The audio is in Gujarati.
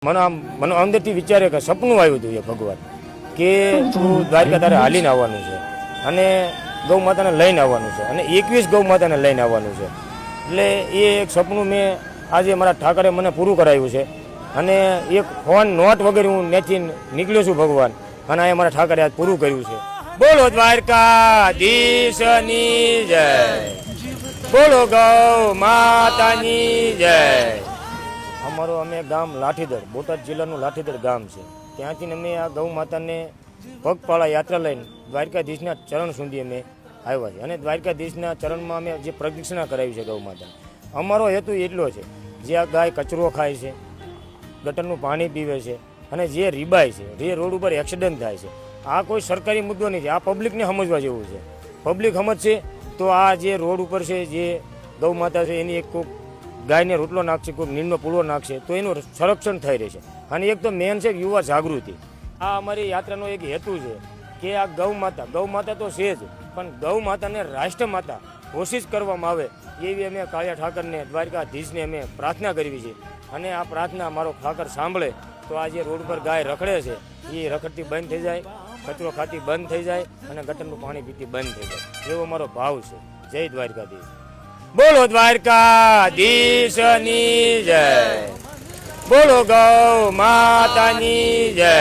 મને અંદરથી વિચારે કે સપનું આવ્યું હતું એ ભગવાન કે તું દ્વારકા તારે હાલીને આવવાનું છે અને ગૌ માતાને લઈને આવવાનું છે અને 21 ગૌ માતાને લઈને આવવાનું છે. એટલે એ એક સપનું મેં આજે મારા ઠાકરે મને પૂરું કરાવ્યું છે અને એક ફોન નોટ વગેરે હું ત્યાંથી નીકળ્યો છું ભગવાન અને આ મારા ઠાકરે આજ પૂરું કર્યું છે. બોલો દ્વારકાધીશની જય, બોલો ગૌ માતાની જય. અમારું અમે ગામ લાઠીદર, બોટાદ જિલ્લાનું લાઠીદર ગામ છે. ત્યાંથી અમે આ ગૌ માતાને પગપાળા યાત્રા લઈને દ્વારકાધીશના ચરણ સુધી અમે આવ્યા છે અને દ્વારકાધીશના ચરણમાં અમે જે પ્રદક્ષિણા કરાવી છે ગૌ માતાને. અમારો હેતુ એટલો છે, જે આ ગાય કચરો ખાય છે, ગટરનું પાણી પીવે છે અને જે રીબાય છે, જે રોડ ઉપર એક્સિડન્ટ થાય છે, આ કોઈ સરકારી મુદ્દો નથી, આ પબ્લિકને સમજવા જેવું છે. પબ્લિક સમજશે તો આ જે રોડ ઉપર છે જે ગૌ માતા છે એની એક કોઈક ગાયને રોટલો નાખશે, કોઈ નીણનો પૂળો નાખશે તો એનું સંરક્ષણ થઈ રહેશે. અને એક તો મેન છે યુવા જાગૃતિ. આ અમારી યાત્રાનો એક હેતુ છે કે આ ગૌ માતા તો છે જ, પણ ગૌ માતાને રાષ્ટ્ર માતા ઘોષિત કરવામાં આવે એવી અમે કાળિયા ઠાકરને, દ્વારકાધીશને અમે પ્રાર્થના કરવી છે. અને આ પ્રાર્થના મારો ઠાકર સાંભળે તો આ જે રોડ પર ગાય રખડે છે એ રખડતી બંધ થઈ જાય, કચરો ખાતી બંધ થઈ જાય અને ગટરનું પાણી પીતી બંધ થઈ જાય, એવો મારો ભાવ છે. જય દ્વારકાધીશ. બોલો દ્વારકાધીશની જય, બોલો ગૌ માતાની જય.